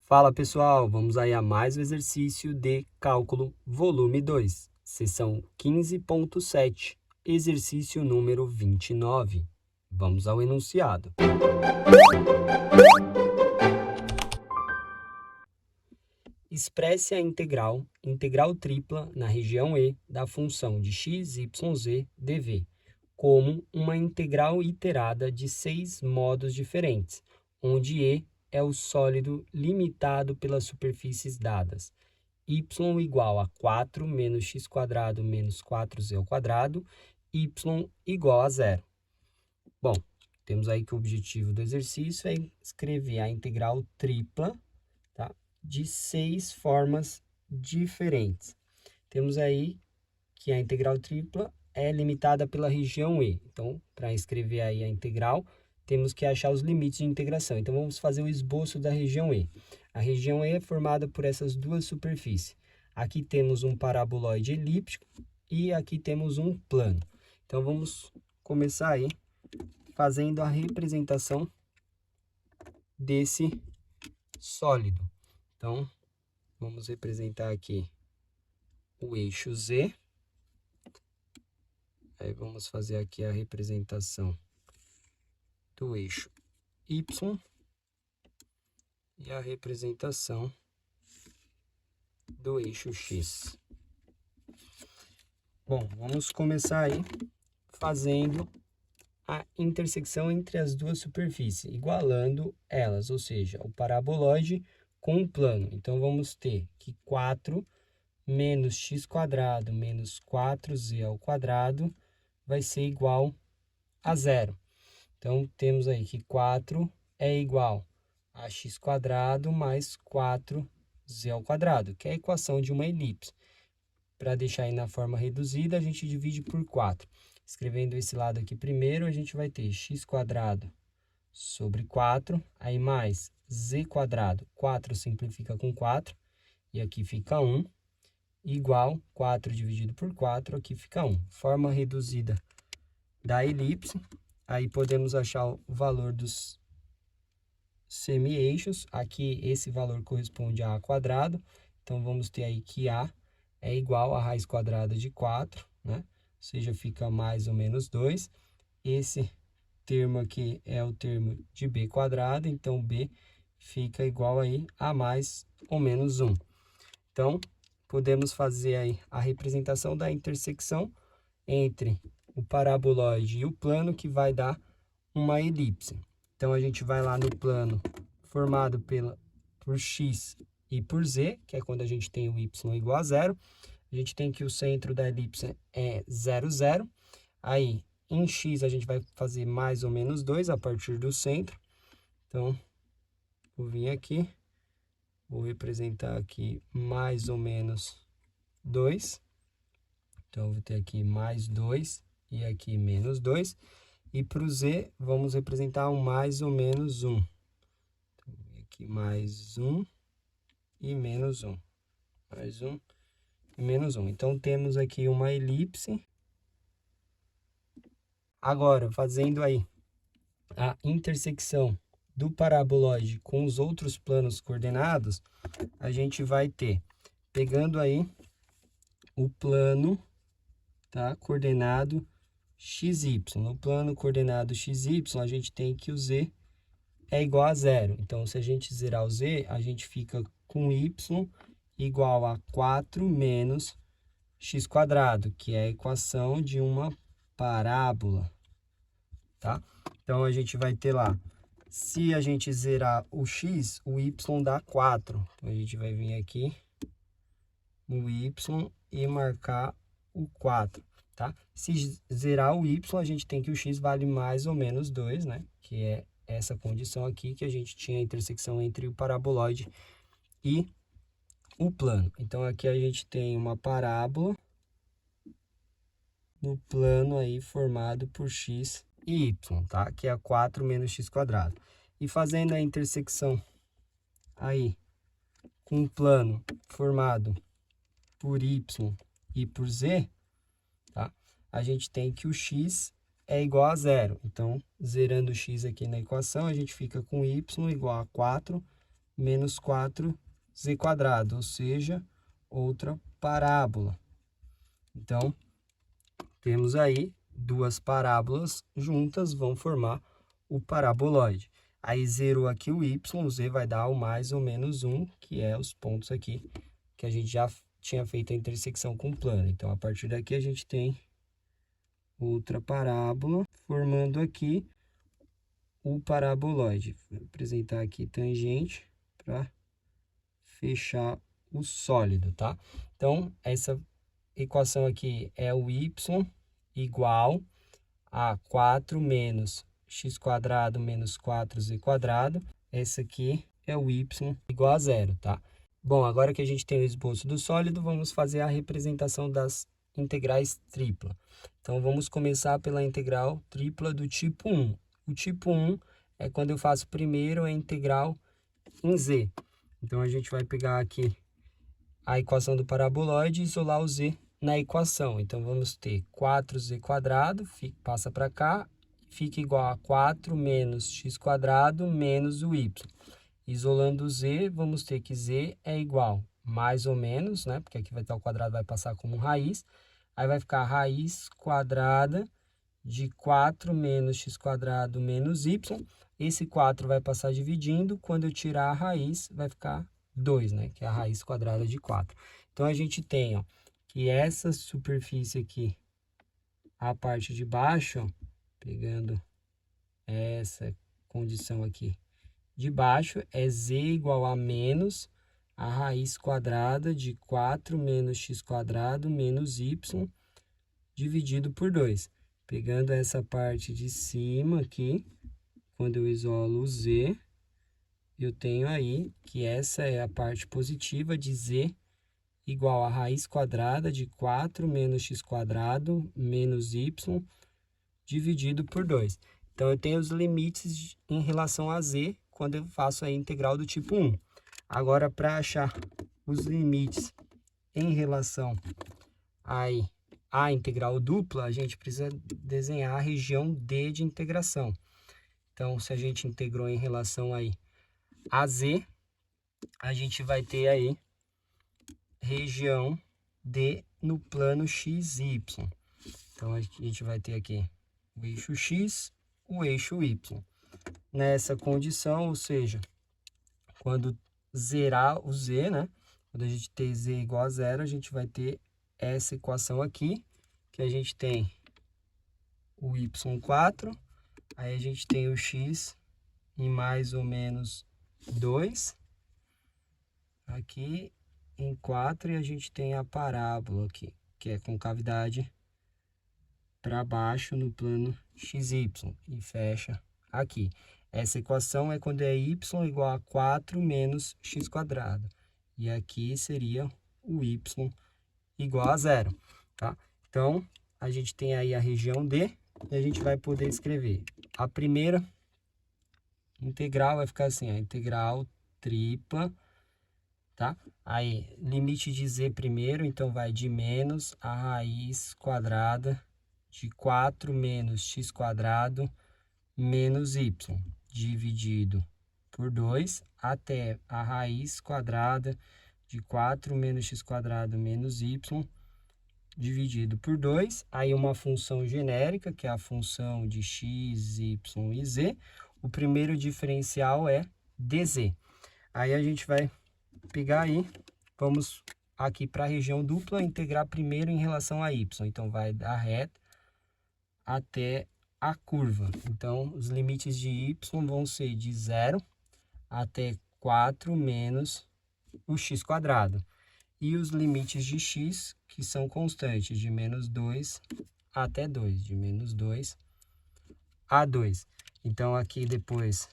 Fala pessoal, vamos aí a mais um exercício de cálculo volume 2, seção 15.7, exercício número 29. Vamos ao enunciado. Expresse a integral tripla na região E da função de x, y, z, dv, como uma integral iterada de 6 modos diferentes, onde E é o sólido limitado pelas superfícies dadas. Y igual a 4 menos x² menos 4z², y igual a 0. Bom, temos aí que o objetivo do exercício é escrever a integral tripla, tá, de 6 formas diferentes. Temos aí que a integral tripla é limitada pela região E. Então, para escrever aí a integral, temos que achar os limites de integração. Então, vamos fazer o esboço da região E. A região E é formada por essas duas superfícies. Aqui temos um paraboloide elíptico e aqui temos um plano. Então, vamos começar aí fazendo a representação desse sólido. Então, vamos representar aqui o eixo Z. Aí, vamos fazer aqui a representação do eixo Y e a representação do eixo X. Bom, vamos começar aí fazendo a intersecção entre as duas superfícies, igualando elas, ou seja, o paraboloide com o plano. Então, vamos ter que 4 menos x² menos 4z² vai ser igual a 0. Então, temos aí que 4 é igual a x² mais 4z², que é a equação de uma elipse. Para deixar aí na forma reduzida, a gente divide por 4. Escrevendo esse lado aqui primeiro, a gente vai ter x² sobre 4, aí mais z², 4 simplifica com 4, e aqui fica 1, igual 4 dividido por 4, aqui fica 1. Forma reduzida da elipse. Aí podemos achar o valor dos semi-eixos. Aqui esse valor corresponde a A². Então, vamos ter aí que A é igual a raiz quadrada de 4, né? Ou seja, fica mais ou menos 2. Esse termo aqui é o termo de B², então B fica igual aí a mais ou menos 1. Então, podemos fazer aí a representação da intersecção entre o paraboloide e o plano, que vai dar uma elipse. Então, a gente vai lá no plano formado por x e por z, que é quando a gente tem o y igual a 0. A gente tem que o centro da elipse é 0, 0. Aí, em x, a gente vai fazer mais ou menos 2 a partir do centro. Então, vou vir aqui, vou representar aqui mais ou menos 2. Então, vou ter aqui mais 2 e aqui menos 2. E para o z, vamos representar um mais ou menos 1. Então, aqui mais 1 e menos 1. Mais 1 e menos 1. Então, temos aqui uma elipse. Agora, fazendo aí a intersecção do paraboloide com os outros planos coordenados, a gente vai ter, pegando aí o plano, tá, coordenado XY. No plano coordenado XY, a gente tem que o Z é igual a 0. Então, se a gente zerar o Z, a gente fica com Y igual a 4 menos x², que é a equação de uma parábola, tá? Então, a gente vai ter lá, se a gente zerar o x, o y dá 4. Então, a gente vai vir aqui no y e marcar o 4. Tá? Se zerar o y, a gente tem que o x vale mais ou menos 2, né? Que é essa condição aqui que a gente tinha a intersecção entre o paraboloide e o plano. Então, aqui a gente tem uma parábola no plano aí formado por x e y, tá? Que é 4 menos x². E fazendo a intersecção aí com o plano formado por y e por z, tá? A gente tem que o x é igual a 0. Então, zerando o x aqui na equação, a gente fica com y igual a 4 menos 4z², ou seja, outra parábola. Então, temos aí duas parábolas juntas, vão formar o paraboloide. Aí zerou aqui o y, o z vai dar o mais ou menos 1, que é os pontos aqui que a gente já tinha feito a intersecção com o plano. Então, a partir daqui a gente tem outra parábola, formando aqui o paraboloide. Vou apresentar aqui tangente para fechar o sólido, tá? Então, essa equação aqui é o y igual a 4 menos x² menos 4z². Essa aqui é o y igual a 0, tá? Bom, agora que a gente tem o esboço do sólido, vamos fazer a representação das integrais tripla. Então, vamos começar pela integral tripla do tipo 1. O tipo 1 é quando eu faço primeiro a integral em z. Então, a gente vai pegar aqui a equação do paraboloide e isolar o z na equação. Então, vamos ter 4z², passa para cá, fica igual a 4 menos x² menos o y. Isolando o z, vamos ter que z é igual, mais ou menos, né? Porque aqui vai estar o quadrado, vai passar como raiz. Aí vai ficar raiz quadrada de 4 menos x² menos y. Esse 4 vai passar dividindo. Quando eu tirar a raiz, vai ficar 2, né? Que é a raiz quadrada de 4. Então, a gente tem, ó, que essa superfície aqui, a parte de baixo, ó, pegando essa condição aqui, de baixo é z igual a menos a raiz quadrada de 4 menos x² menos y dividido por 2. Pegando essa parte de cima aqui, quando eu isolo o z, eu tenho aí que essa é a parte positiva de z igual a raiz quadrada de 4 menos x² menos y dividido por 2. Então, eu tenho os limites em relação a z quando eu faço a integral do tipo 1. Agora, para achar os limites em relação aí à integral dupla, a gente precisa desenhar a região D de integração. Então, se a gente integrou em relação aí a z, a gente vai ter aí região D no plano XY. Então, a gente vai ter aqui o eixo X, o eixo Y. Nessa condição, ou seja, quando zerar o z, né? Quando a gente ter z igual a 0, a gente vai ter essa equação aqui, que a gente tem o y4, aí a gente tem o x em mais ou menos 2, aqui em 4, e a gente tem a parábola aqui, que é concavidade para baixo no plano XY, e fecha aqui. Essa equação é quando é y igual a 4 menos x². E aqui seria o y igual a 0, tá? Então, a gente tem aí a região D, e a gente vai poder escrever. A primeira integral vai ficar assim, a integral tripla, tá? Aí, limite de z primeiro, então vai de menos a raiz quadrada de 4 menos x² menos y, dividido por 2, até a raiz quadrada de 4 menos x² menos y, dividido por 2. Aí uma função genérica, que é a função de x, y e z. O primeiro diferencial é dz. Aí a gente vai pegar aí, vamos aqui para a região dupla, integrar primeiro em relação a y. Então, vai da reta até a curva. Então, os limites de y vão ser de 0 até 4 menos o x². E os limites de x, que são constantes, de menos 2 até 2, de menos 2 a 2. Então, aqui depois,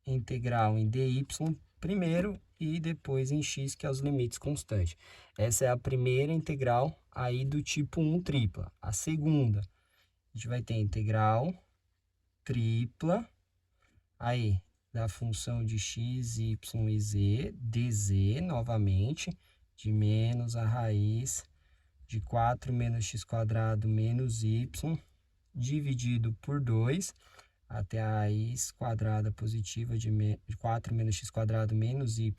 integral em dy primeiro e depois em x, que é os limites constantes. Essa é a primeira integral aí do tipo 1 tripla. A segunda, a gente vai ter integral tripla, aí, da função de x, y e z, dz, novamente, de menos a raiz de 4 menos x² menos y, dividido por 2. até a raiz quadrada positiva de 4 menos x² menos y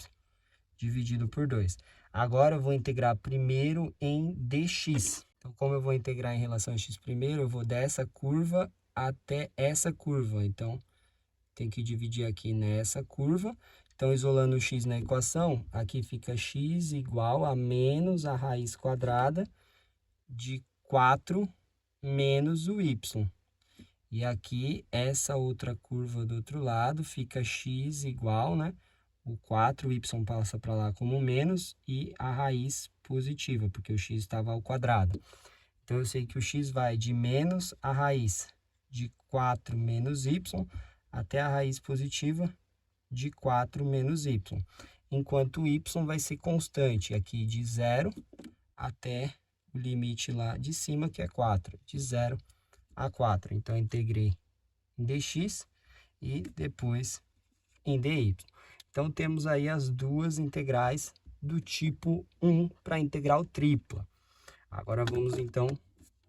dividido por 2. Agora, eu vou integrar primeiro em dx. Então, como eu vou integrar em relação a x primeiro, eu vou dessa curva até essa curva. Então, tem que dividir aqui nessa curva. Então, isolando o x na equação, aqui fica x igual a menos a raiz quadrada de 4 menos o y. E aqui, essa outra curva do outro lado, fica x igual, né? O 4, o y passa para lá como menos e a raiz positiva, porque o x estava ao quadrado. Então, eu sei que o x vai de menos a raiz de 4 menos y até a raiz positiva de 4 menos y. Enquanto o y vai ser constante aqui de 0 até o limite lá de cima, que é 4, de 0 a 4. Então, eu integrei em dx e depois em dy. Então, temos aí as duas integrais do tipo 1 para a integral tripla. Agora, vamos, então,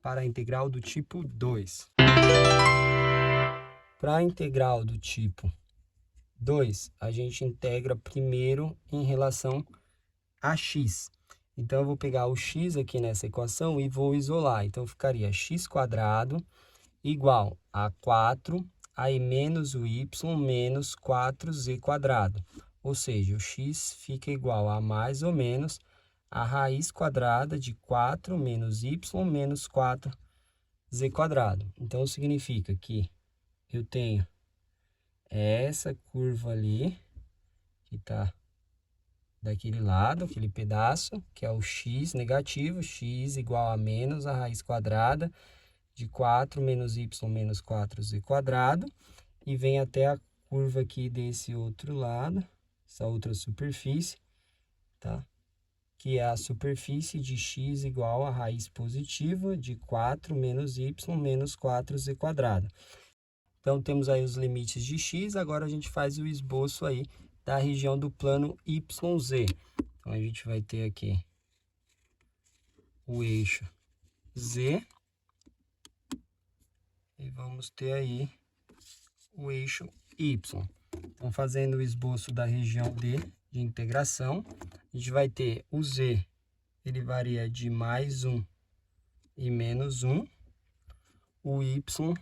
para a integral do tipo 2. Para a integral do tipo 2, a gente integra primeiro em relação a x. Então, eu vou pegar o x aqui nessa equação e vou isolar. Então, ficaria x² igual a 4, aí menos o y menos 4z². Ou seja, o x fica igual a mais ou menos a raiz quadrada de 4 menos y menos 4z². Então, significa que eu tenho essa curva ali, que está daquele lado, aquele pedaço, que é o x negativo, x igual a menos a raiz quadrada de 4 menos y menos 4z², e vem até a curva aqui desse outro lado, essa outra superfície, tá? Que é a superfície de x igual a raiz positiva de 4 menos y menos 4z². Então, temos aí os limites de x, agora a gente faz o esboço aí da região do plano YZ. Então, a gente vai ter aqui o eixo Z, e vamos ter aí o eixo Y. Então, fazendo o esboço da região D de integração, a gente vai ter o Z, ele varia de mais 1 e menos 1, o Y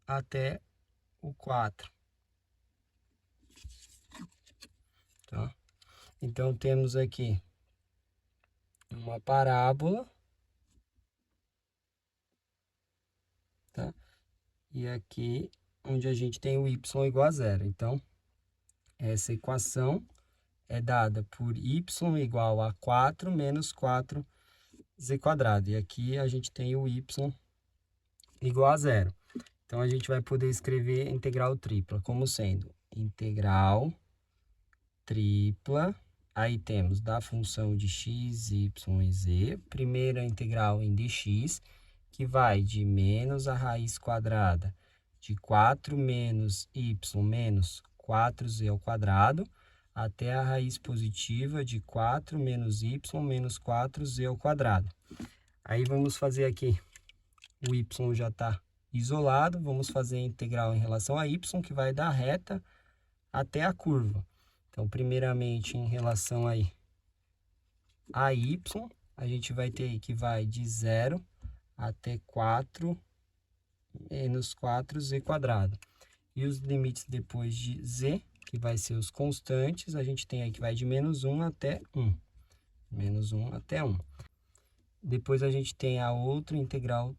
até o 4. Tá? Então, temos aqui uma parábola, tá? E aqui, onde a gente tem o y igual a 0. Então, essa equação é dada por y igual a 4 menos 4z². E aqui a gente tem o y igual a 0. Então, a gente vai poder escrever a integral tripla como sendo integral tripla. Aí temos da função de x, y e z, primeira integral em dx, que vai de menos a raiz quadrada de 4 menos y menos 4z² até a raiz positiva de 4 menos y menos 4z². Aí vamos fazer aqui, o y já está isolado, vamos fazer a integral em relação a y, que vai da reta até a curva. Então, primeiramente, em relação aí a y, a gente vai ter aí que vai de 0 até 4 menos 4z². E os limites depois de z, que vai ser os constantes, a gente tem aí que vai de menos 1 até 1. Menos 1 até 1. Depois a gente tem a outra integral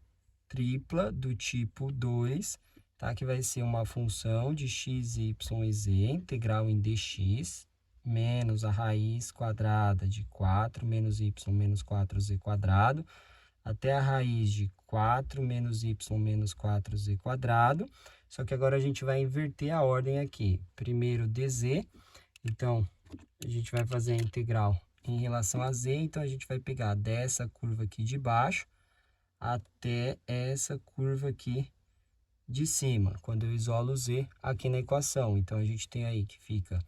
tripla do tipo 2, tá? Que vai ser uma função de x, y e z, integral em dx, menos a raiz quadrada de 4 menos y menos 4z², até a raiz de 4 menos y menos 4z². Só que agora a gente vai inverter a ordem aqui. Primeiro dz, então a gente vai fazer a integral em relação a z, então a gente vai pegar dessa curva aqui de baixo até essa curva aqui de cima, quando eu isolo z aqui na equação. Então, a gente tem aí que fica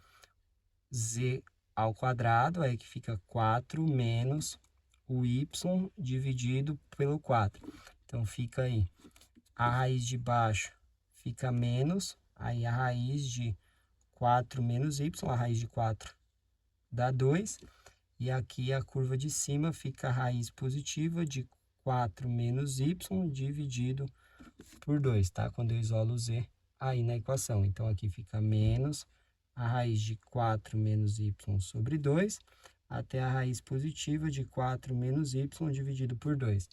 z ao quadrado, aí que fica 4 menos o y dividido pelo 4. Então, fica aí a raiz de baixo fica menos, aí a raiz de 4 menos y, a raiz de 4 dá 2. E aqui a curva de cima fica a raiz positiva de 4 menos y dividido por 2, tá? Quando eu isolo o z aí na equação. Então, aqui fica menos a raiz de 4 menos y sobre 2, até a raiz positiva de 4 menos y dividido por 2.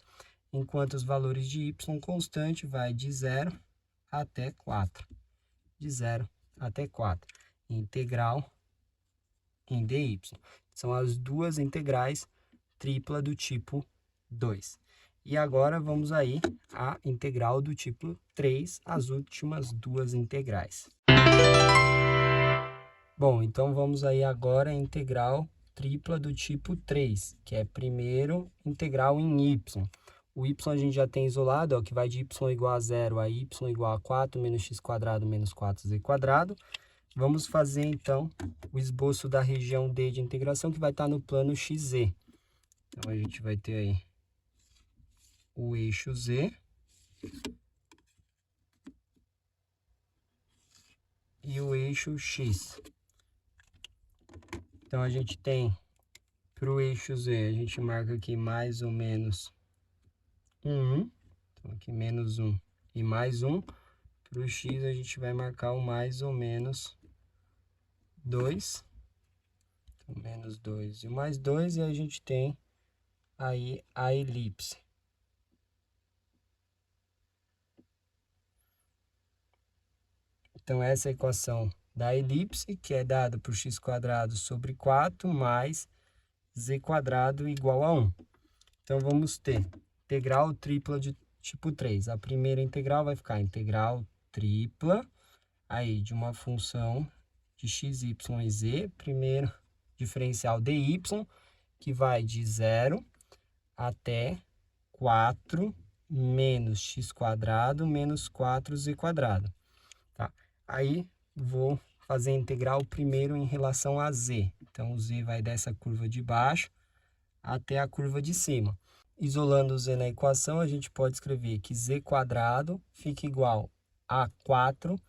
Enquanto os valores de y constante vai de 0 até 4. De 0 até 4. Integral em dy. São as duas integrais tripla do tipo 2. E agora vamos aí à integral do tipo 3, as últimas duas integrais. Bom, então vamos aí agora à integral tripla do tipo 3, que é primeiro integral em y. O y a gente já tem isolado, ó, que vai de y igual a 0 a y igual a 4 menos x quadrado menos 4z². Vamos fazer, então, o esboço da região D de integração, que vai estar no plano XZ. Então, a gente vai ter aí o eixo Z e o eixo X. Então, a gente tem, para o eixo Z, a gente marca aqui mais ou menos 1. Então, aqui menos 1 e mais 1. Para o X, a gente vai marcar o mais ou menos 2. Então, menos 2 e mais 2, e a gente tem aí a elipse. Então, essa é a equação da elipse, que é dada por x² sobre 4 mais z² igual a 1. Então, vamos ter integral tripla de tipo 3. A primeira integral vai ficar integral tripla aí de uma função de x, y e z. Primeiro diferencial dy, que vai de 0 até 4 menos x² menos 4z². Tá? Aí, vou fazer a integral primeiro em relação a z. Então, o z vai dessa curva de baixo até a curva de cima. Isolando o z na equação, a gente pode escrever que z² fica igual a 4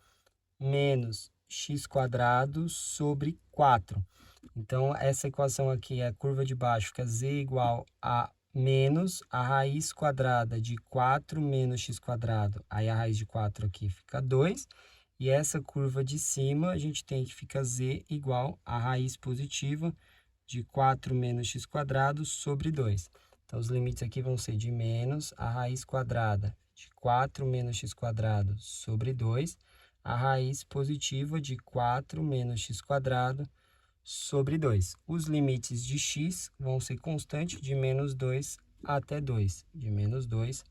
menos x² sobre 4. Então, essa equação aqui é a curva de baixo, que é z igual a menos a raiz quadrada de 4 menos x². Aí, a raiz de 4 aqui fica 2. E essa curva de cima, a gente tem que fica z igual a raiz positiva de 4 menos x² sobre 2. Então, os limites aqui vão ser de menos a raiz quadrada de 4 menos x² sobre 2, a raiz positiva de 4 menos x² sobre 2. Os limites de x vão ser constantes de menos 2 até 2, de menos 2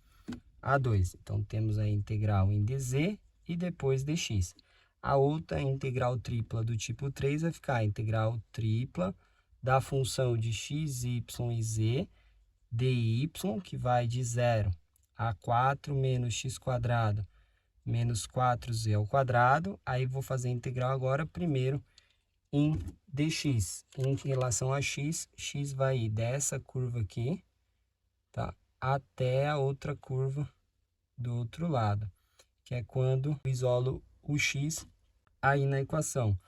a 2. Então, temos a integral em dz e depois dx. A outra integral tripla do tipo 3 vai ficar a integral tripla da função de x, y e z, dy, que vai de 0 a 4 menos x² menos 4z². Aí, vou fazer a integral agora primeiro em dx. Em relação a x, x vai ir dessa curva aqui, tá? Até a outra curva do outro lado, que é quando eu isolo o x aí na equação.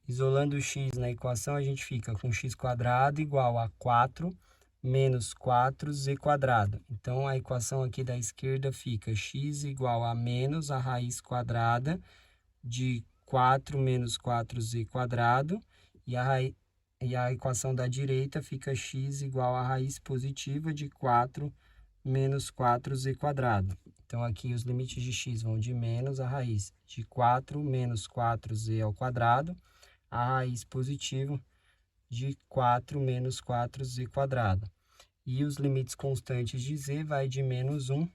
Isolando o x na equação, a gente fica com x² igual a 4 menos 4z². Então, a equação aqui da esquerda fica x igual a menos a raiz quadrada de 4 menos 4z², e a equação da direita fica x igual a raiz positiva de 4 menos 4z². Então, aqui os limites de x vão de menos a raiz de 4 menos 4z², a raiz positiva de 4 menos 4z². E os limites constantes de z vai de menos 1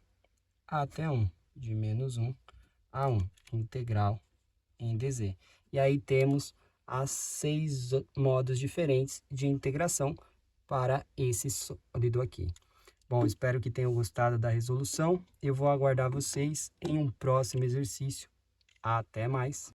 até 1, de menos 1 a 1, integral em dz. E aí temos as 6 modos diferentes de integração para esse sólido aqui. Bom, espero que tenham gostado da resolução. Eu vou aguardar vocês em um próximo exercício. Até mais!